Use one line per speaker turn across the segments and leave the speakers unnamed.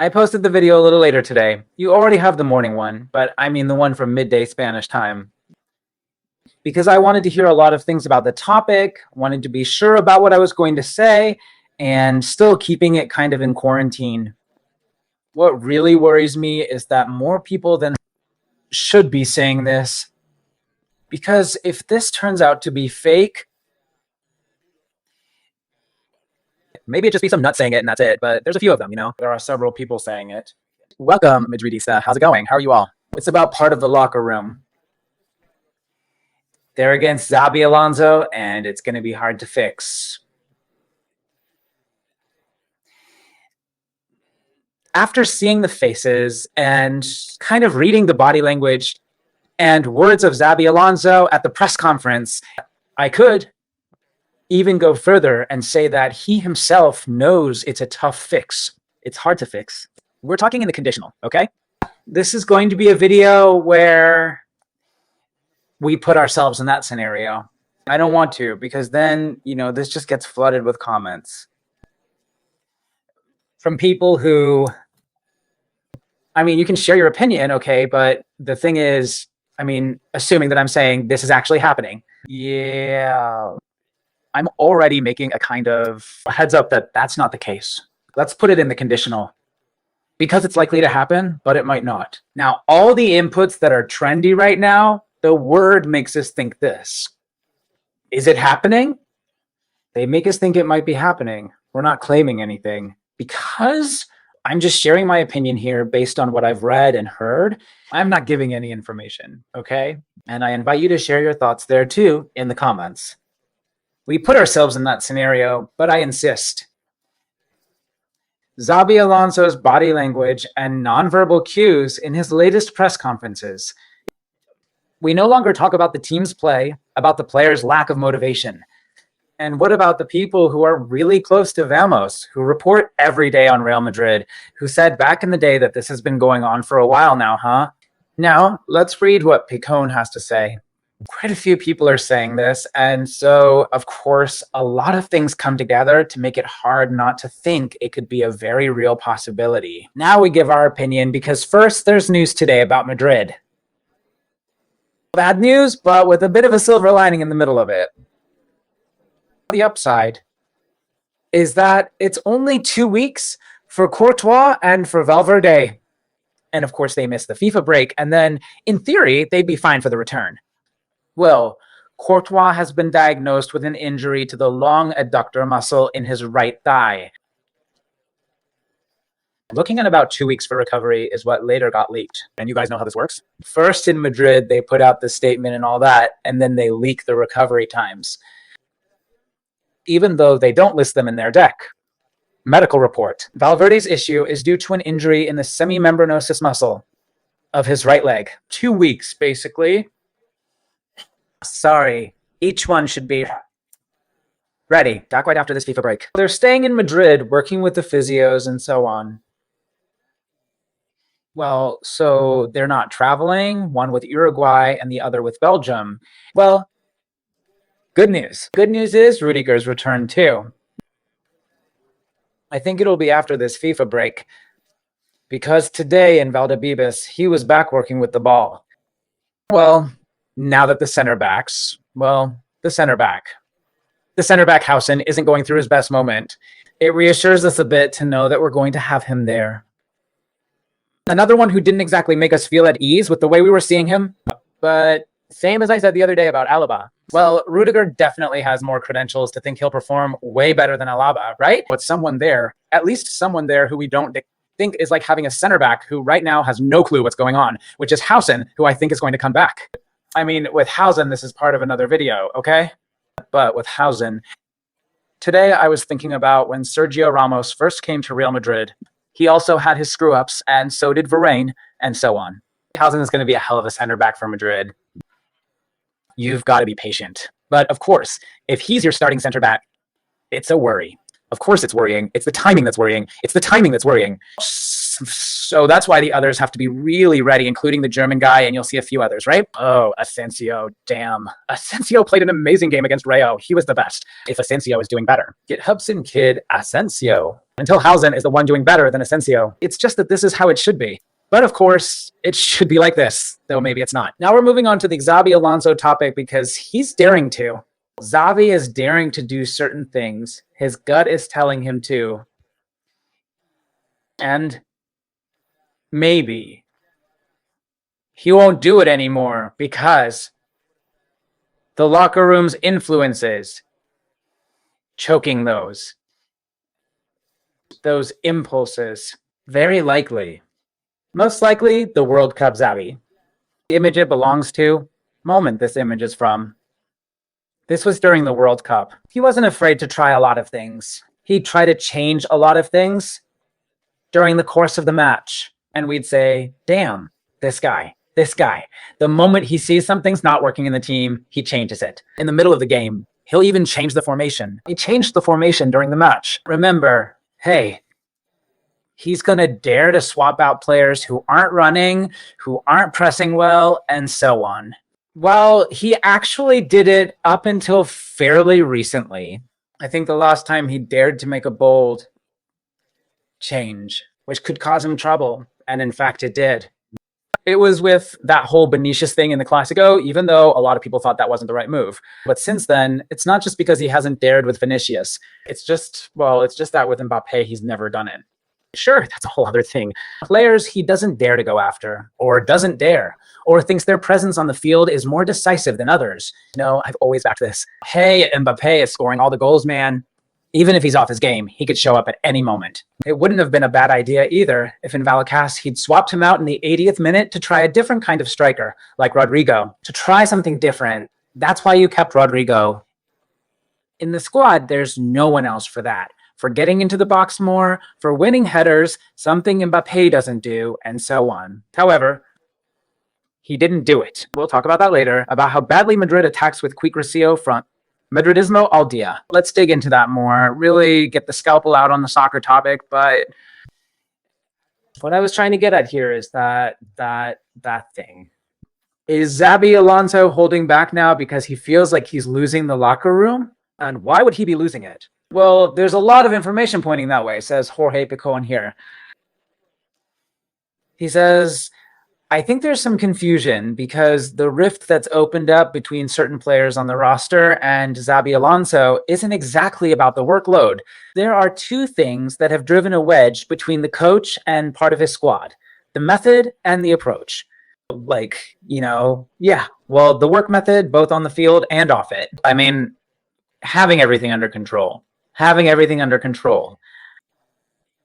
I posted the video a little later today. You already have the morning one, but I mean the one from midday Spanish time. Because I wanted to hear a lot of things about the topic, wanted to be sure about what I was going to say, and still keeping it kind of in quarantine. What really worries me is that more people than should be saying this, because if this turns out to be fake, maybe it just be some nut saying it and that's it, but there's a few of them, you know? There are several people saying it. Welcome, Madridista. How's it going? How are you all? It's about part of the locker room. They're against Xabi Alonso, and it's going to be hard to fix. After seeing the faces and kind of reading the body language and words of Xabi Alonso at the press conference, I could even go further and say that he himself knows it's a tough fix. It's hard to fix. We're talking in the conditional, okay? This is going to be a video where we put ourselves in that scenario. I don't want to, because then, you know, this just gets flooded with comments from people who, I mean, you can share your opinion, okay, but the thing is, I mean, assuming that I'm saying this is actually happening, yeah, I'm already making a kind of heads up that that's not the case. Let's put it in the conditional, because it's likely to happen, but it might not. Now, all the inputs that are trendy right now, the word makes us think this. Is it happening? They make us think it might be happening. We're not claiming anything. Because I'm just sharing my opinion here based on what I've read and heard. I'm not giving any information, okay? And I invite you to share your thoughts there too in the comments. We put ourselves in that scenario, but I insist. Xabi Alonso's body language and nonverbal cues in his latest press conferences. We no longer talk about the team's play, about the players' lack of motivation. And what about the people who are really close to Vamos, who report every day on Real Madrid, who said back in the day that this has been going on for a while now, huh? Now, let's read what Picon has to say. Quite a few people are saying this, and so, of course, a lot of things come together to make it hard not to think it could be a very real possibility. Now we give our opinion, because first there's news today about Madrid. Bad news, but with a bit of a silver lining in the middle of it. The upside is that it's only 2 weeks for Courtois and for Valverde. And of course, they missed the FIFA break, and then, in theory, they'd be fine for the return. Well, Courtois has been diagnosed with an injury to the long adductor muscle in his right thigh. Looking at about 2 weeks for recovery is what later got leaked. And you guys know how this works? First in Madrid, they put out the statement and all that, and then they leak the recovery times, even though they don't list them in their deck. Medical report. Valverde's issue is due to an injury in the semimembranosus muscle of his right leg. 2 weeks, basically. Sorry, each one should be ready. Back right after this FIFA break. They're staying in Madrid, working with the physios and so on. Well, so they're not traveling, one with Uruguay and the other with Belgium. Well, good news. Good news is Rudiger's returned too. I think it'll be after this FIFA break, because today in Valdebebas, he was back working with the ball. Well, now that the center back Hausen isn't going through his best moment, it reassures us a bit to know that we're going to have him there. Another one who didn't exactly make us feel at ease with the way we were seeing him, but same as I said the other day about Alaba. Well, Rudiger definitely has more credentials to think he'll perform way better than Alaba, right? But someone there, at least someone there who we don't think is like having a center back who right now has no clue what's going on, which is Hausen, who I think is going to come back. I mean, with Hausen, this is part of another video, okay? But with Hausen, today I was thinking about when Sergio Ramos first came to Real Madrid. He also had his screw-ups, and so did Varane, and so on. Hausen is going to be a hell of a center back for Madrid. You've got to be patient. But of course, if he's your starting center back, it's a worry. Of course it's worrying. It's the timing that's worrying. It's the timing that's worrying. So that's why the others have to be really ready, including the German guy, and you'll see a few others, right? Oh, Asensio, damn. Asensio played an amazing game against Rayo. He was the best. If Asensio is doing better. Get Hubson kid Asensio. Until Hausen is the one doing better than Asensio. It's just that this is how it should be. But of course, it should be like this, though maybe it's not. Now we're moving on to the Xabi Alonso topic because he's daring to. Xavi is daring to do certain things. His gut is telling him to. And maybe he won't do it anymore because the locker room's influences choking those impulses. Very likely. Most likely, the World Cup Xavi. The image it belongs to, moment this image is from. This was during the World Cup. He wasn't afraid to try a lot of things. He'd try to change a lot of things during the course of the match. And we'd say, damn, this guy. The moment he sees something's not working in the team, he changes it. In the middle of the game, he'll even change the formation. He changed the formation during the match. Remember, hey, he's going to dare to swap out players who aren't running, who aren't pressing well, and so on. Well, he actually did it up until fairly recently. I think the last time he dared to make a bold change, which could cause him trouble, and in fact it did. It was with that whole Vinicius thing in the Clasico, even though a lot of people thought that wasn't the right move. But since then, it's not just because he hasn't dared with Vinicius. It's just that with Mbappé, he's never done it. Sure, that's a whole other thing. Players he doesn't dare to go after, or doesn't dare, or thinks their presence on the field is more decisive than others. No, I've always backed this. Hey, Mbappé is scoring all the goals, man. Even if he's off his game, he could show up at any moment. It wouldn't have been a bad idea either if in Vallecas he'd swapped him out in the 80th minute to try a different kind of striker, like Rodrigo, to try something different. That's why you kept Rodrigo. In the squad, there's no one else for that. For getting into the box more, for winning headers, something Mbappé doesn't do, and so on. However, he didn't do it. We'll talk about that later, about how badly Madrid attacks with Quick front. Madridismo al dia. Let's dig into that more, really get the scalpel out on the soccer topic, but what I was trying to get at here is that thing. Is Xabi Alonso holding back now because he feels like he's losing the locker room? And why would he be losing it? Well, there's a lot of information pointing that way, says Jorge Picon here. He says, I think there's some confusion because the rift that's opened up between certain players on the roster and Xabi Alonso isn't exactly about the workload. There are two things that have driven a wedge between the coach and part of his squad, the method and the approach. The work method, both on the field and off it. I mean, having everything under control.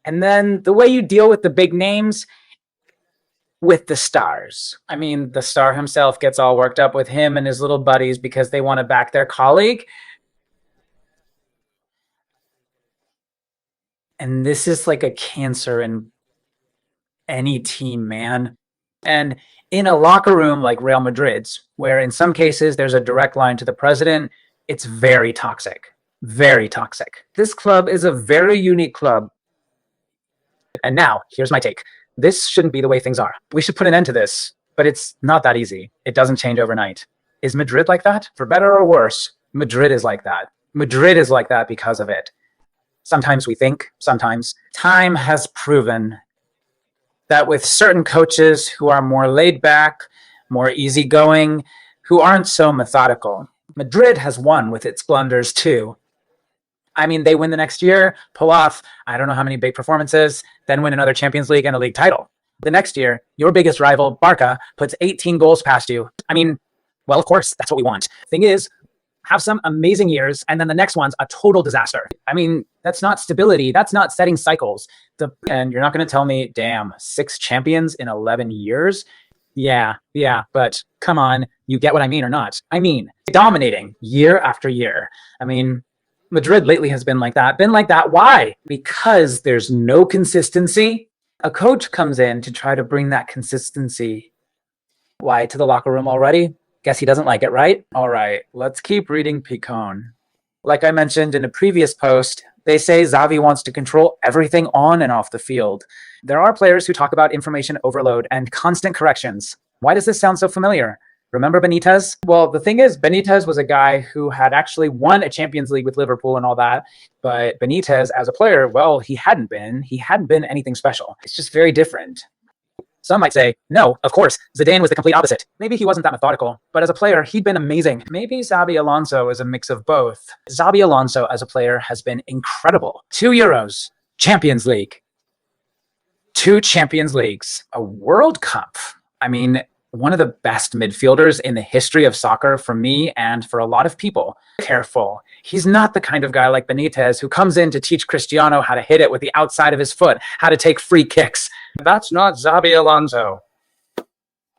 And then the way you deal with the big names with the stars. I mean, the star himself gets all worked up with him and his little buddies because they want to back their colleague. And this is like a cancer in any team, man. And in a locker room like Real Madrid's, where in some cases there's a direct line to the president, it's very toxic. Very toxic. This club is a very unique club. And now, here's my take. This shouldn't be the way things are. We should put an end to this, but it's not that easy. It doesn't change overnight. Is Madrid like that? For better or worse, Madrid is like that. Madrid is like that because of it. Sometimes we think, sometimes. Time has proven that with certain coaches who are more laid back, more easygoing, who aren't so methodical, Madrid has won with its blunders too. I mean, they win the next year, pull off, I don't know how many big performances, then win another Champions League and a league title. The next year, your biggest rival, Barca, puts 18 goals past you. I mean, well, of course, that's what we want. Thing is, have some amazing years, and then the next one's a total disaster. I mean, that's not stability. That's not setting cycles. And you're not going to tell me, damn, 6 champions in 11 years? Yeah, but come on, you get what I mean or not? I mean, dominating year after year. I mean, Madrid lately has been like that. Why? Because there's no consistency. A coach comes in to try to bring that consistency. Why? To the locker room already? Guess he doesn't like it, right? All right, let's keep reading Picon. Like I mentioned in a previous post, they say Xavi wants to control everything on and off the field. There are players who talk about information overload and constant corrections. Why does this sound so familiar? Remember Benitez? Well, the thing is, Benitez was a guy who had actually won a Champions League with Liverpool and all that. But Benitez, as a player, well, he hadn't been. He hadn't been anything special. It's just very different. Some might say, no, of course, Zidane was the complete opposite. Maybe he wasn't that methodical, but as a player, he'd been amazing. Maybe Xabi Alonso is a mix of both. Xabi Alonso as a player has been incredible. 2 Euros, Champions League, 2 Champions Leagues, a World Cup. I mean, one of the best midfielders in the history of soccer for me and for a lot of people. Careful. He's not the kind of guy like Benitez who comes in to teach Cristiano how to hit it with the outside of his foot, how to take free kicks. That's not Xabi Alonso.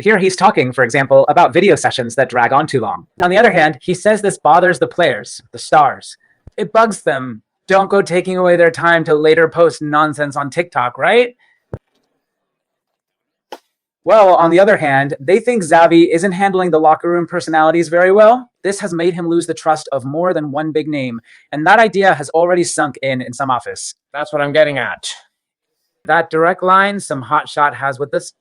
Here he's talking, for example, about video sessions that drag on too long. On the other hand, he says this bothers the players, the stars. It bugs them. Don't go taking away their time to later post nonsense on TikTok, right? Well, on the other hand, they think Xavi isn't handling the locker room personalities very well. This has made him lose the trust of more than one big name, and that idea has already sunk in some office. That's what I'm getting at. That direct line some hotshot has with this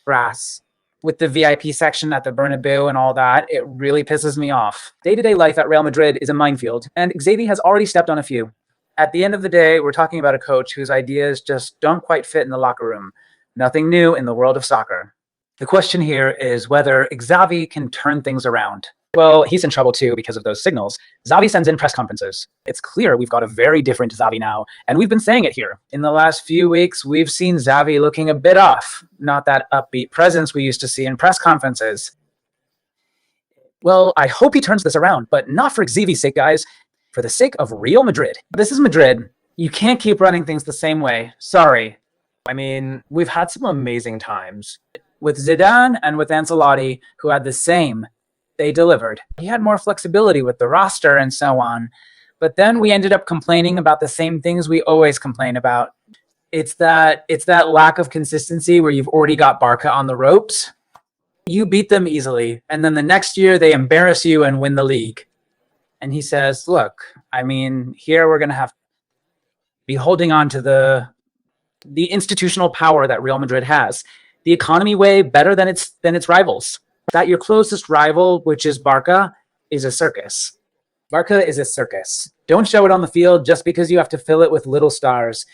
brass, with the VIP section at the Bernabeu and all that, it really pisses me off. Day-to-day life at Real Madrid is a minefield, and Xavi has already stepped on a few. At the end of the day, we're talking about a coach whose ideas just don't quite fit in the locker room. Nothing new in the world of soccer. The question here is whether Xavi can turn things around. Well, he's in trouble too because of those signals. Xavi sends in press conferences. It's clear we've got a very different Xavi now, and we've been saying it here. In the last few weeks, we've seen Xavi looking a bit off. Not that upbeat presence we used to see in press conferences. Well, I hope he turns this around, but not for Xavi's sake, guys. For the sake of Real Madrid. This is Madrid. You can't keep running things the same way. Sorry. I mean, we've had some amazing times. With Zidane and with Ancelotti, who had the same, they delivered. He had more flexibility with the roster and so on. But then we ended up complaining about the same things we always complain about. It's that lack of consistency where you've already got Barca on the ropes. You beat them easily, and then the next year they embarrass you and win the league. And he says, look, I mean, here we're going to have to be holding on to the institutional power that Real Madrid has. The economy way better than its rivals. That your closest rival, which is Barca, is a circus. Barca is a circus. Don't show it on the field just because you have to fill it with little stars.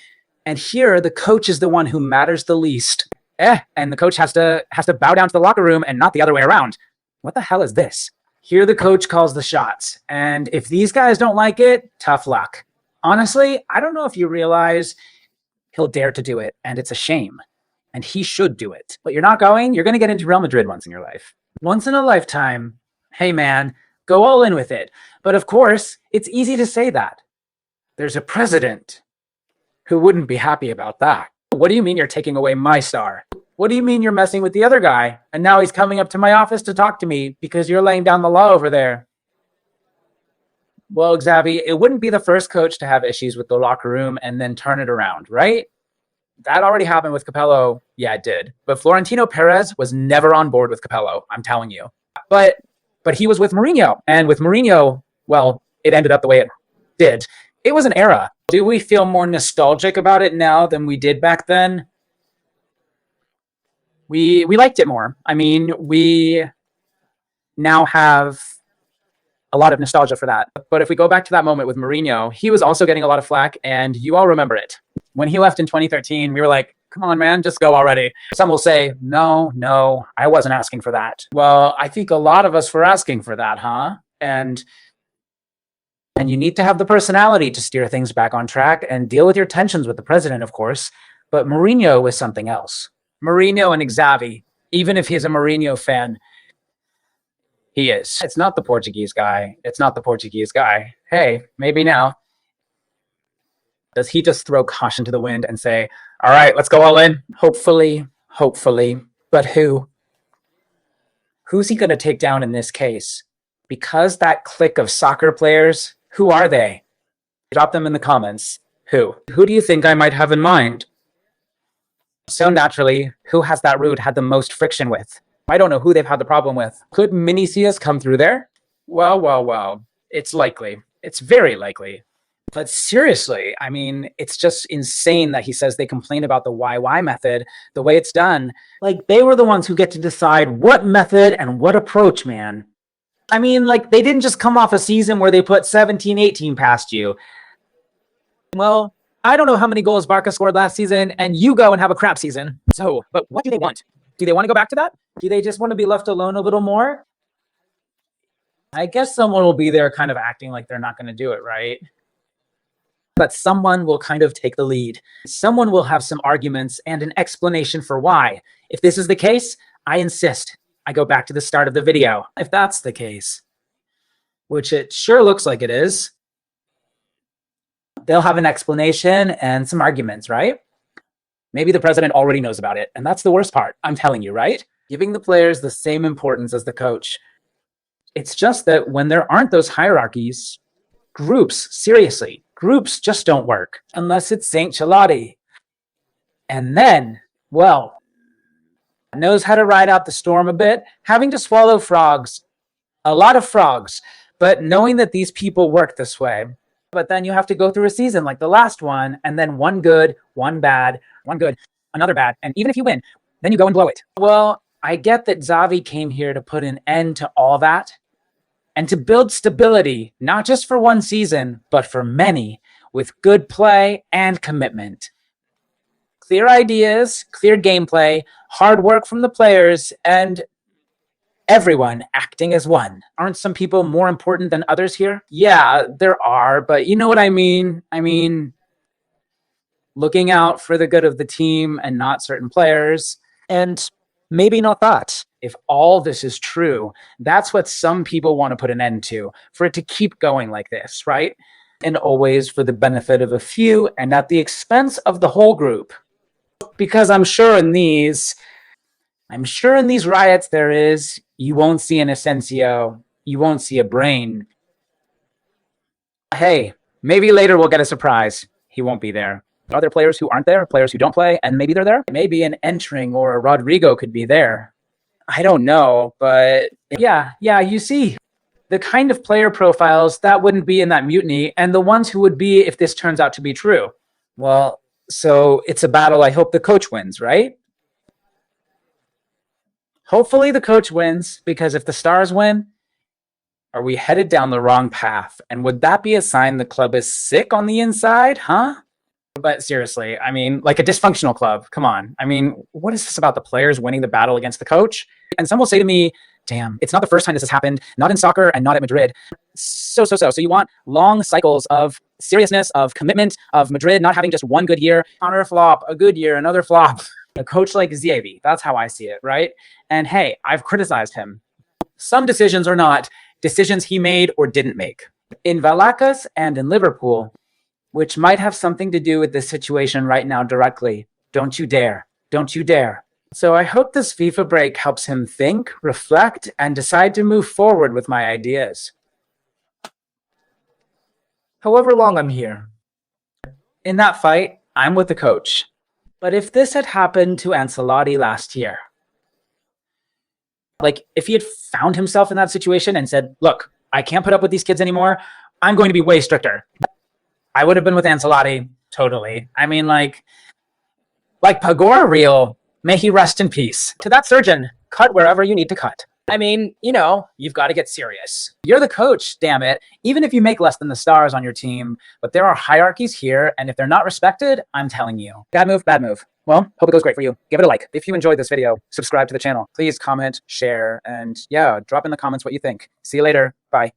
And here, the coach is the one who matters the least. And the coach has to bow down to the locker room and not the other way around. What the hell is this? Here, the coach calls the shots. And if these guys don't like it, tough luck. Honestly, I don't know if you realize he'll dare to do it, and it's a shame. And he should do it. But you're not going. You're going to get into Real Madrid once in your life. Once in a lifetime. Hey, man, go all in with it. But of course, it's easy to say that. There's a president who wouldn't be happy about that. What do you mean you're taking away my star? What do you mean you're messing with the other guy? And now he's coming up to my office to talk to me because you're laying down the law over there. Well, Xavi, it wouldn't be the first coach to have issues with the locker room and then turn it around, right? That already happened with Capello. Yeah, it did. But Florentino Perez was never on board with Capello, I'm telling you. But he was with Mourinho. And with Mourinho, well, it ended up the way it did. It was an era. Do we feel more nostalgic about it now than we did back then? We liked it more. I mean, we now have a lot of nostalgia for that. But if we go back to that moment with Mourinho, he was also getting a lot of flack, and you all remember it. When he left in 2013, we were like, come on, man, just go already. Some will say, no, I wasn't asking for that. Well, I think a lot of us were asking for that, huh? And you need to have the personality to steer things back on track and deal with your tensions with the president, of course. But Mourinho was something else. Mourinho and Xavi, even if he's a Mourinho fan, he is. It's not the Portuguese guy. It's not the Portuguese guy. Hey, maybe now. Does he just throw caution to the wind and say, all right, let's go all in? Hopefully. But who? Who's he going to take down in this case? Because that clique of soccer players, who are they? Drop them in the comments. Who? Who do you think I might have in mind? So naturally, who has that route had the most friction with? I don't know who they've had the problem with. Could Vinicius come through there? Well, it's likely. It's very likely. But seriously, I mean, it's just insane that he says they complain about the YY method, the way it's done. Like, they were the ones who get to decide what method and what approach, man. I mean, like, they didn't just come off a season where they put 17, 18 past you. Well, I don't know how many goals Barca scored last season, and you go and have a crap season. So, but what do they want? Do they want to go back to that? Do they just want to be left alone a little more? I guess someone will be there kind of acting like they're not going to do it, right? But someone will kind of take the lead. Someone will have some arguments and an explanation for why. If this is the case, I insist I go back to the start of the video. If that's the case, which it sure looks like it is, they'll have an explanation and some arguments, right? Maybe the president already knows about it, and that's the worst part. I'm telling you, right? Giving the players the same importance as the coach. It's just that when there aren't those hierarchies, groups, seriously, groups just don't work unless it's Saint Chalati. And then, well, knows how to ride out the storm a bit, having to swallow frogs, a lot of frogs, but knowing that these people work this way. But then you have to go through a season like the last one, and then one good, one bad, one good, another bad. And even if you win, then you go and blow it. Well, I get that Xavi came here to put an end to all that and to build stability, not just for one season, but for many, with good play and commitment. Clear ideas, clear gameplay, hard work from the players, and everyone acting as one. Aren't some people more important than others here? Yeah, there are, but you know what I mean? I mean, looking out for the good of the team and not certain players. And maybe not that. If all this is true, that's what some people want to put an end to, for it to keep going like this, right? And always for the benefit of a few and at the expense of the whole group. Because I'm sure in these riots you won't see an Asensio, you won't see a Brain. Hey, maybe later we'll get a surprise. He won't be there. Are there players who aren't there, players who don't play, and maybe they're there? Maybe an Entering or a Rodrigo could be there. I don't know, but yeah, you see, the kind of player profiles that wouldn't be in that mutiny, and the ones who would be if this turns out to be true. Well, so it's a battle I hope the coach wins, right? Hopefully the coach wins, because if the Stars win, are we headed down the wrong path? And would that be a sign the club is sick on the inside, huh? But seriously, I mean, like a dysfunctional club, come on. I mean, what is this about the players winning the battle against the coach? And some will say to me, damn, it's not the first time this has happened, not in soccer and not at Madrid. So you want long cycles of seriousness, of commitment, of Madrid not having just one good year, counter flop, a good year, another flop. A coach like Xavi, that's how I see it, right? And hey, I've criticized him. Some decisions are not decisions he made or didn't make. In Vallecas and in Liverpool, which might have something to do with this situation right now directly. Don't you dare. Don't you dare. So I hope this FIFA break helps him think, reflect, and decide to move forward with my ideas. However long I'm here. In that fight, I'm with the coach. But if this had happened to Ancelotti last year, like if he had found himself in that situation and said, look, I can't put up with these kids anymore, I'm going to be way stricter, I would have been with Ancelotti, totally. I mean, like Pagora Real, may he rest in peace. To that surgeon, cut wherever you need to cut. I mean, you know, you've got to get serious. You're the coach, damn it. Even if you make less than the Stars on your team, but there are hierarchies here, and if they're not respected, I'm telling you. Bad move, bad move. Well, hope it goes great for you. Give it a like. If you enjoyed this video, subscribe to the channel. Please comment, share, and yeah, drop in the comments what you think. See you later. Bye.